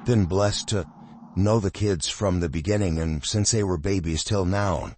Been blessed to know the kids from the beginning and since they were babies till now.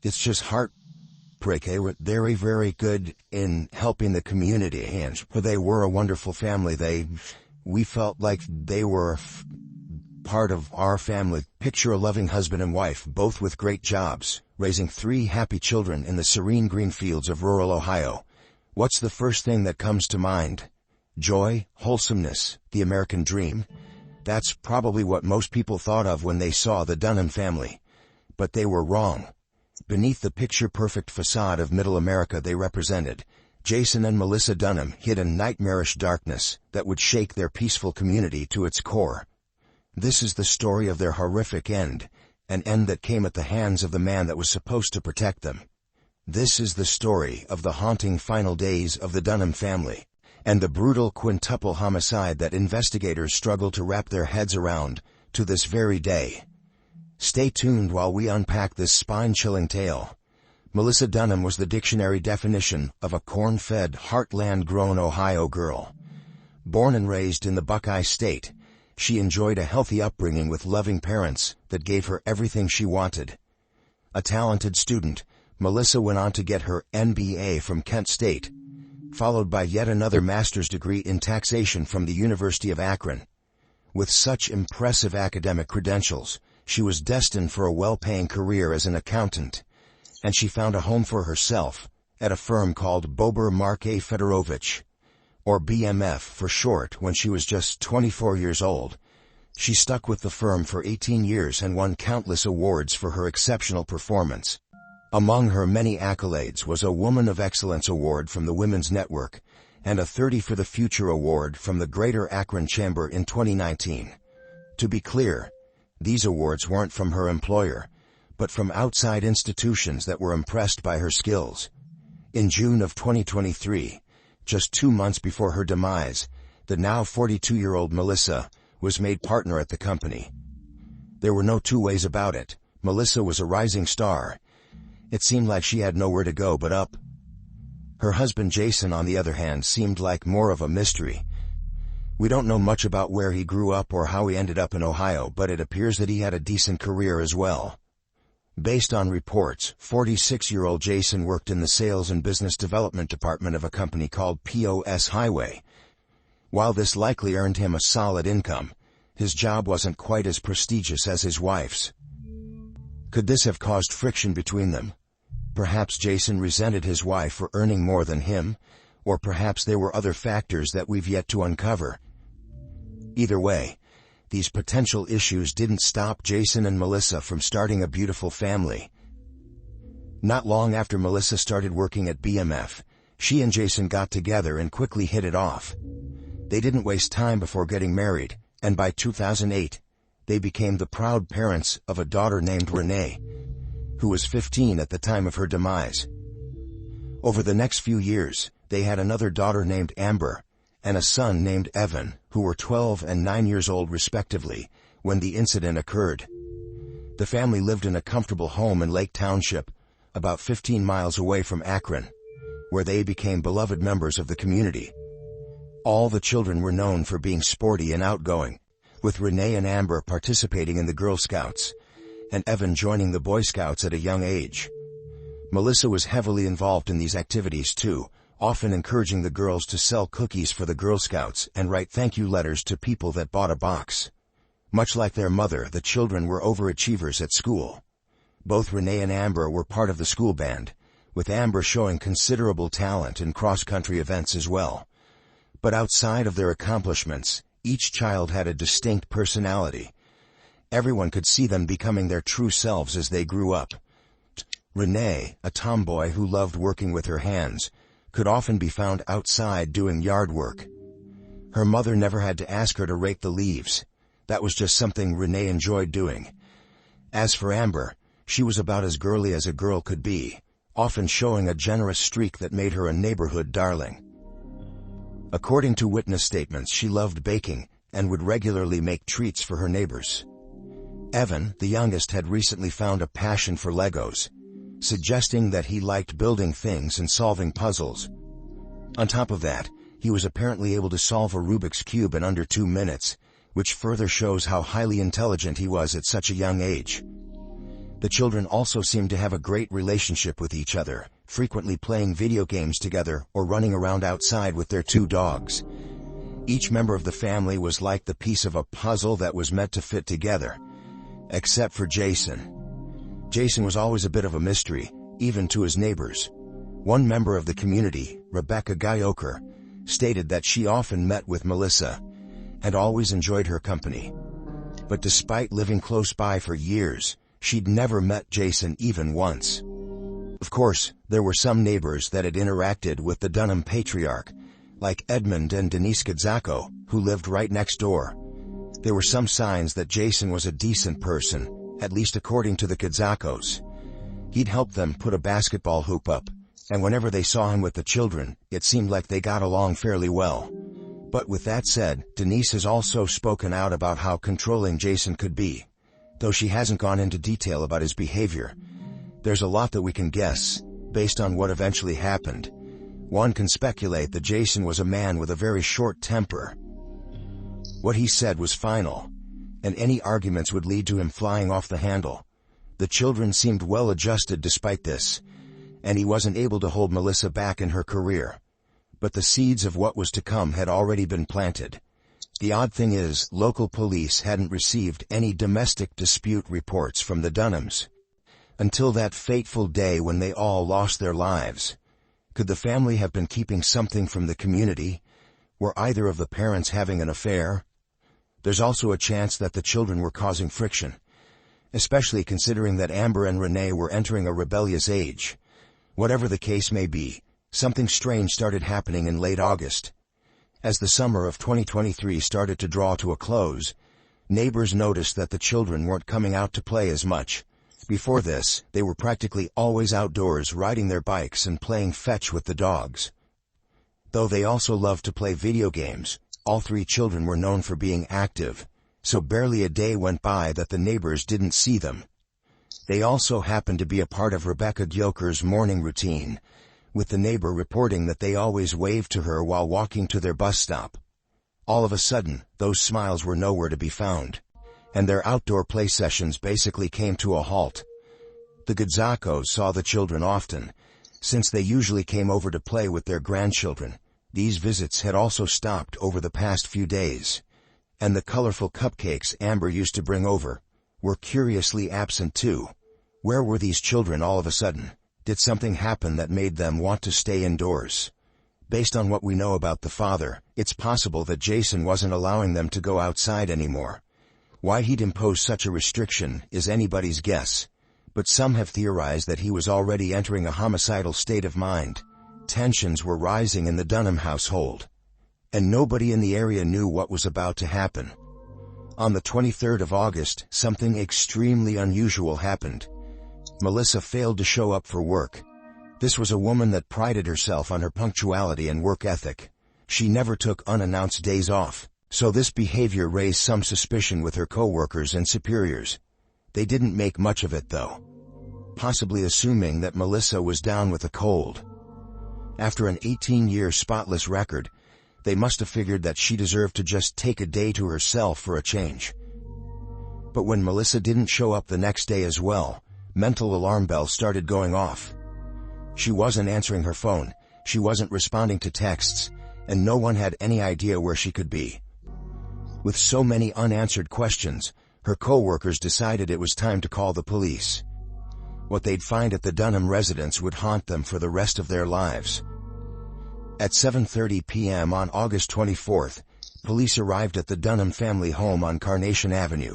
It's just heartbreak. They were very, very good in helping the community, and they were a wonderful family. We felt like they were part of our family. Picture a loving husband and wife, both with great jobs, raising 3 happy children in the serene green fields of rural Ohio. What's the first thing that comes to mind? Joy, wholesomeness, the American dream? That's probably what most people thought of when they saw the Dunham family. But they were wrong. Beneath the picture-perfect facade of middle America they represented, Jason and Melissa Dunham hid a nightmarish darkness that would shake their peaceful community to its core. This is the story of their horrific end, an end that came at the hands of the man that was supposed to protect them. This is the story of the haunting final days of the Dunham family, and the brutal quintuple homicide that investigators struggle to wrap their heads around to this very day. Stay tuned while we unpack this spine-chilling tale. Melissa Dunham was the dictionary definition of a corn-fed, heartland-grown Ohio girl. Born and raised in the Buckeye State, she enjoyed a healthy upbringing with loving parents that gave her everything she wanted. A talented student, Melissa went on to get her MBA from Kent State, followed by yet another master's degree in taxation from the University of Akron. With such impressive academic credentials, she was destined for a well-paying career as an accountant, and she found a home for herself at a firm called Bober Markey Fedorovich, or BMF for short, when she was just 24 years old. She stuck with the firm for 18 years and won countless awards for her exceptional performance. Among her many accolades was a Woman of Excellence Award from the Women's Network and a 30 for the Future Award from the Greater Akron Chamber in 2019. To be clear, these awards weren't from her employer, but from outside institutions that were impressed by her skills. In June of 2023, just 2 months before her demise, the now 42-year-old Melissa was made partner at the company. There were no two ways about it. Melissa was a rising star. It seemed like she had nowhere to go but up. Her husband Jason, on the other hand, seemed like more of a mystery. We don't know much about where he grew up or how he ended up in Ohio, but it appears that he had a decent career as well. Based on reports, 46-year-old Jason worked in the sales and business development department of a company called POS Highway. While this likely earned him a solid income, his job wasn't quite as prestigious as his wife's. Could this have caused friction between them? Perhaps Jason resented his wife for earning more than him, or perhaps there were other factors that we've yet to uncover. Either way, these potential issues didn't stop Jason and Melissa from starting a beautiful family. Not long after Melissa started working at BMF, she and Jason got together and quickly hit it off. They didn't waste time before getting married, and by 2008, they became the proud parents of a daughter named Renee, who was 15 at the time of her demise. Over the next few years, they had another daughter named Amber, and a son named Evan, who were 12 and 9 years old respectively, when the incident occurred. The family lived in a comfortable home in Lake Township, about 15 miles away from Akron, where they became beloved members of the community. All the children were known for being sporty and outgoing, with Renee and Amber participating in the Girl Scouts, and Evan joining the Boy Scouts at a young age. Melissa was heavily involved in these activities too, often encouraging the girls to sell cookies for the Girl Scouts and write thank you letters to people that bought a box. Much like their mother, the children were overachievers at school. Both Renee and Amber were part of the school band, with Amber showing considerable talent in cross-country events as well. But outside of their accomplishments, each child had a distinct personality. Everyone could see them becoming their true selves as they grew up. Renee, a tomboy who loved working with her hands, could often be found outside doing yard work. Her mother never had to ask her to rake the leaves. That was just something Renee enjoyed doing. As for Amber, she was about as girly as a girl could be, often showing a generous streak that made her a neighborhood darling. According to witness statements, she loved baking and would regularly make treats for her neighbors. Evan, the youngest, had recently found a passion for Legos, suggesting that he liked building things and solving puzzles. On top of that, he was apparently able to solve a Rubik's Cube in under 2 minutes, which further shows how highly intelligent he was at such a young age. The children also seemed to have a great relationship with each other, frequently playing video games together or running around outside with their 2 dogs. Each member of the family was like the piece of a puzzle that was meant to fit together. Except for Jason. Jason was always a bit of a mystery, even to his neighbors. One member of the community, Rebecca Gyoker, stated that she often met with Melissa and always enjoyed her company. But despite living close by for years, she'd never met Jason even once. Of course, there were some neighbors that had interacted with the Dunham patriarch, like Edmund and Denise Gadzako, who lived right next door. There were some signs that Jason was a decent person, at least according to the Gadzakos. He'd help them put a basketball hoop up, and whenever they saw him with the children, it seemed like they got along fairly well. But with that said, Denise has also spoken out about how controlling Jason could be. Though she hasn't gone into detail about his behavior, there's a lot that we can guess, based on what eventually happened. One can speculate that Jason was a man with a very short temper. What he said was final, and any arguments would lead to him flying off the handle. The children seemed well adjusted despite this, and he wasn't able to hold Melissa back in her career. But the seeds of what was to come had already been planted. The odd thing is, local police hadn't received any domestic dispute reports from the Dunhams until that fateful day when they all lost their lives. Could the family have been keeping something from the community? Were either of the parents having an affair? There's also a chance that the children were causing friction, especially considering that Amber and Renee were entering a rebellious age. Whatever the case may be, something strange started happening in late August. As the summer of 2023 started to draw to a close, neighbors noticed that the children weren't coming out to play as much. Before this, they were practically always outdoors riding their bikes and playing fetch with the dogs. Though they also loved to play video games, all 3 children were known for being active, so barely a day went by that the neighbors didn't see them. They also happened to be a part of Rebecca Gyoker's morning routine, with the neighbor reporting that they always waved to her while walking to their bus stop. All of a sudden, those smiles were nowhere to be found, and their outdoor play sessions basically came to a halt. The Gadzakos saw the children often, since they usually came over to play with their grandchildren. These visits had also stopped over the past few days, and the colorful cupcakes Amber used to bring over were curiously absent too. Where were these children all of a sudden? Did something happen that made them want to stay indoors? Based on what we know about the father, it's possible that Jason wasn't allowing them to go outside anymore. Why he'd impose such a restriction is anybody's guess, but some have theorized that he was already entering a homicidal state of mind. Tensions were rising in the Dunham household, and nobody in the area knew what was about to happen. On the 23rd of August, something extremely unusual happened. Melissa failed to show up for work. This was a woman that prided herself on her punctuality and work ethic. She never took unannounced days off, so this behavior raised some suspicion with her coworkers and superiors. They didn't make much of it though, possibly assuming that Melissa was down with a cold. After an 18-year spotless record, they must have figured that she deserved to just take a day to herself for a change. But when Melissa didn't show up the next day as well, mental alarm bells started going off. She wasn't answering her phone, she wasn't responding to texts, and no one had any idea where she could be. With so many unanswered questions, her co-workers decided it was time to call the police. What they'd find at the Dunham residence would haunt them for the rest of their lives. At 7:30 p.m. on August 24th, police arrived at the Dunham family home on Carnation Avenue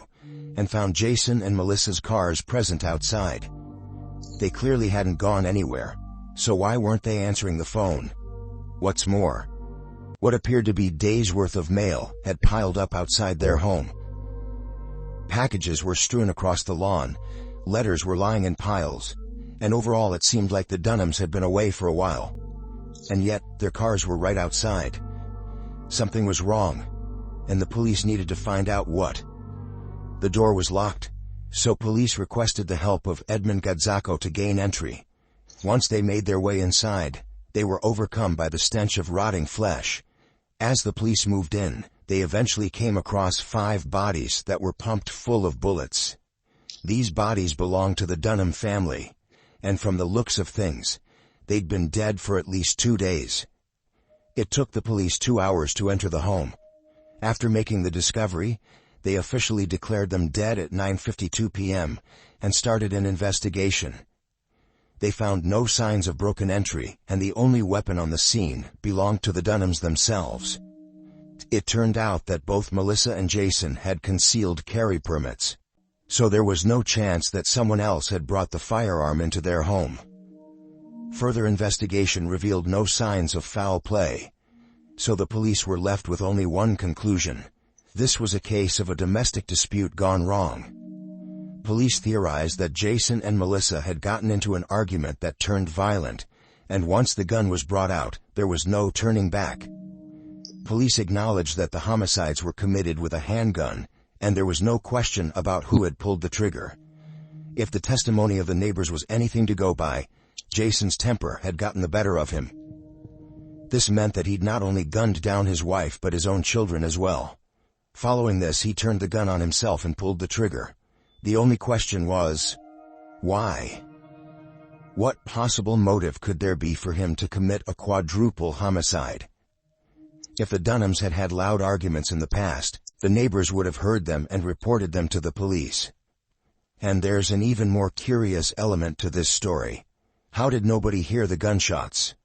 and found Jason and Melissa's cars present outside. They clearly hadn't gone anywhere, so why weren't they answering the phone? What's more, what appeared to be days' worth of mail had piled up outside their home. Packages were strewn across the lawn, letters were lying in piles, and overall it seemed like the Dunhams had been away for a while. And yet, their cars were right outside. Something was wrong, and the police needed to find out what. The door was locked, so police requested the help of Edmund Gadzako to gain entry. Once they made their way inside, they were overcome by the stench of rotting flesh. As the police moved in, they eventually came across 5 bodies that were pumped full of bullets. These bodies belonged to the Dunham family, and from the looks of things, they'd been dead for at least 2 days. It took the police 2 hours to enter the home. After making the discovery, they officially declared them dead at 9:52 p.m. and started an investigation. They found no signs of broken entry, and the only weapon on the scene belonged to the Dunhams themselves. It turned out that both Melissa and Jason had concealed carry permits, so there was no chance that someone else had brought the firearm into their home. Further investigation revealed no signs of foul play, so the police were left with only one conclusion: this was a case of a domestic dispute gone wrong. Police theorized that Jason and Melissa had gotten into an argument that turned violent, and once the gun was brought out, there was no turning back. Police acknowledged that the homicides were committed with a handgun, and there was no question about who had pulled the trigger. If the testimony of the neighbors was anything to go by, Jason's temper had gotten the better of him. This meant that he'd not only gunned down his wife but his own children as well. Following this, he turned the gun on himself and pulled the trigger. The only question was, why? What possible motive could there be for him to commit a quadruple homicide? If the Dunhams had had loud arguments in the past, the neighbors would have heard them and reported them to the police. And there's an even more curious element to this story. How did nobody hear the gunshots?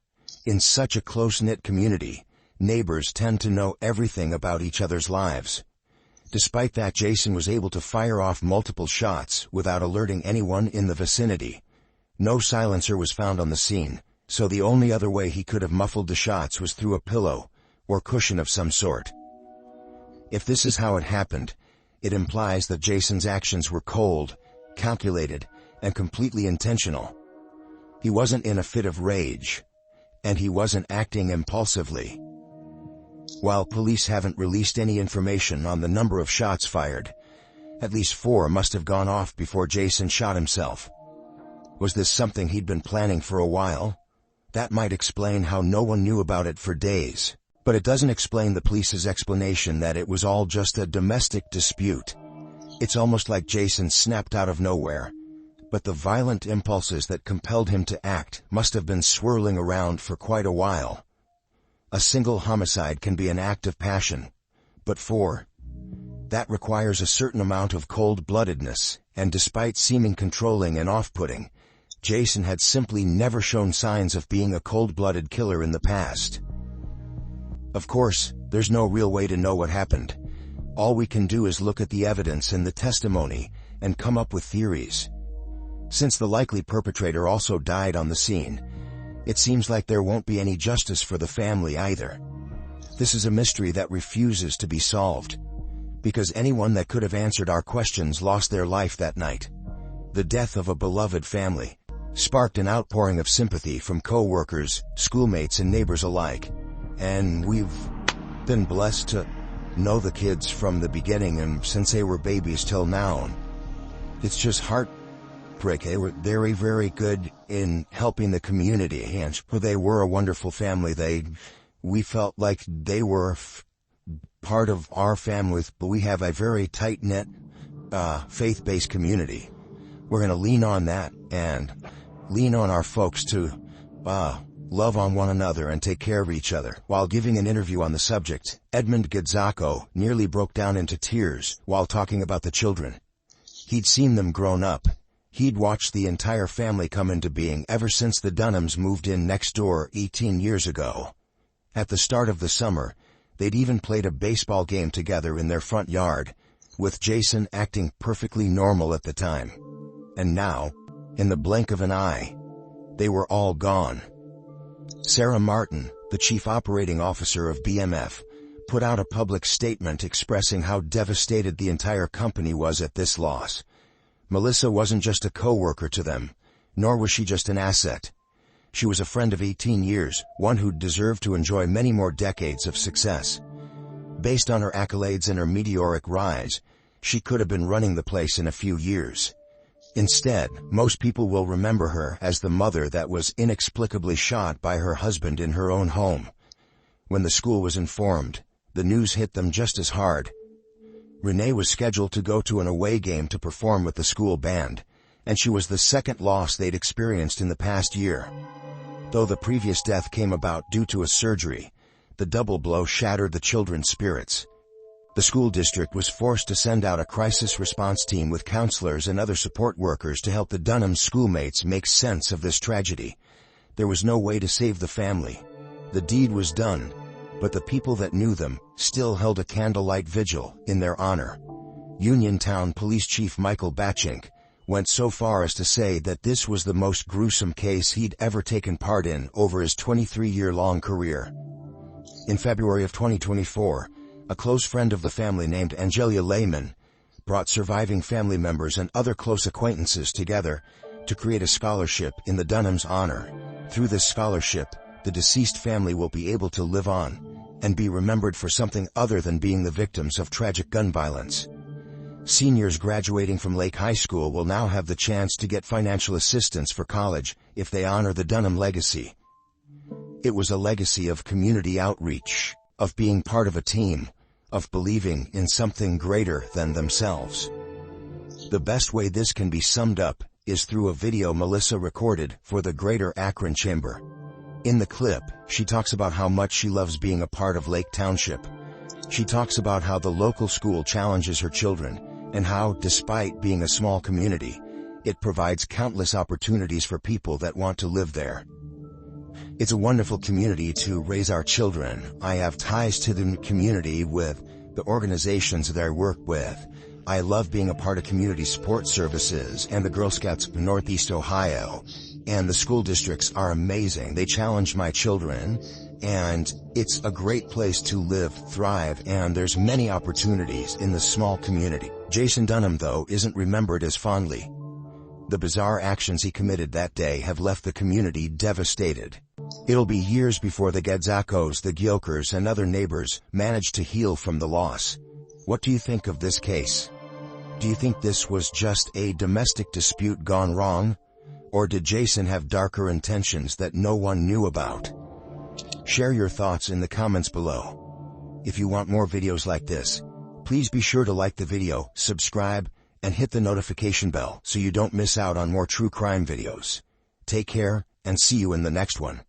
In such a close-knit community, neighbors tend to know everything about each other's lives. Despite that, Jason was able to fire off multiple shots without alerting anyone in the vicinity. No silencer was found on the scene, so the only other way he could have muffled the shots was through a pillow or cushion of some sort. If this is how it happened, it implies that Jason's actions were cold, calculated, and completely intentional. He wasn't in a fit of rage, and he wasn't acting impulsively. While police haven't released any information on the number of shots fired, at least 4 must have gone off before Jason shot himself. Was this something he'd been planning for a while? That might explain how no one knew about it for days, but it doesn't explain the police's explanation that it was all just a domestic dispute. It's almost like Jason snapped out of nowhere, but the violent impulses that compelled him to act must have been swirling around for quite a while. A single homicide can be an act of passion, but 4? That requires a certain amount of cold-bloodedness, and despite seeming controlling and off-putting, Jason had simply never shown signs of being a cold-blooded killer in the past. Of course, there's no real way to know what happened. All we can do is look at the evidence and the testimony and come up with theories. Since the likely perpetrator also died on the scene, it seems like there won't be any justice for the family either. This is a mystery that refuses to be solved, because anyone that could have answered our questions lost their life that night. The death of a beloved family sparked an outpouring of sympathy from co-workers, schoolmates, and neighbors alike. And we've been blessed to know the kids from the beginning and since they were babies till now. It's just heartbreaking. They were very, very good in helping the community, and they were a wonderful family. We felt like they were part of our family, but we have a very tight-knit, faith-based community. We're going to lean on that and lean on our folks to love on one another and take care of each other. While giving an interview on the subject, Edmund Gadzako nearly broke down into tears while talking about the children. He'd seen them grown up. He'd watched the entire family come into being ever since the Dunhams moved in next door 18 years ago. At the start of the summer, they'd even played a baseball game together in their front yard, with Jason acting perfectly normal at the time. And now, in the blink of an eye, they were all gone. Sarah Martin, the chief operating officer of BMF, put out a public statement expressing how devastated the entire company was at this loss. Melissa wasn't just a co-worker to them, nor was she just an asset. She was a friend of 18 years, one who deserved to enjoy many more decades of success. Based on her accolades and her meteoric rise, she could have been running the place in a few years. Instead, most people will remember her as the mother that was inexplicably shot by her husband in her own home. When the school was informed, the news hit them just as hard. Renee was scheduled to go to an away game to perform with the school band, and she was the second loss they'd experienced in the past year. Though the previous death came about due to a surgery, the double blow shattered the children's spirits. The school district was forced to send out a crisis response team with counselors and other support workers to help the Dunham schoolmates make sense of this tragedy. There was no way to save the family. The deed was done, but the people that knew them still held a candlelight vigil in their honor. Uniontown Police Chief Michael Batchink went so far as to say that this was the most gruesome case he'd ever taken part in over his 23-year-long career. In February of 2024, a close friend of the family named Angelia Lehman brought surviving family members and other close acquaintances together to create a scholarship in the Dunham's honor. Through this scholarship, the deceased family will be able to live on and be remembered for something other than being the victims of tragic gun violence. Seniors graduating from Lake High School will now have the chance to get financial assistance for college if they honor the Dunham legacy. It was a legacy of community outreach, of being part of a team, of believing in something greater than themselves. The best way this can be summed up is through a video Melissa recorded for the Greater Akron Chamber. In the clip, she talks about how much she loves being a part of Lake Township. She talks about how the local school challenges her children, and how, despite being a small community, it provides countless opportunities for people that want to live there. It's a wonderful community to raise our children. I have ties to the community with the organizations that I work with. I love being a part of community support services and the Girl Scouts of Northeast Ohio. And the school districts are amazing. They challenge my children, and it's a great place to live, thrive, and there's many opportunities in the small community. Jason Dunham, though, isn't remembered as fondly. The bizarre actions he committed that day have left the community devastated. It'll be years before the Gadzakos, the Gyokers, and other neighbors manage to heal from the loss. What do you think of this case? Do you think this was just a domestic dispute gone wrong? Or did Jason have darker intentions that no one knew about? Share your thoughts in the comments below. If you want more videos like this, please be sure to like the video, subscribe, and hit the notification bell so you don't miss out on more true crime videos. Take care, and see you in the next one.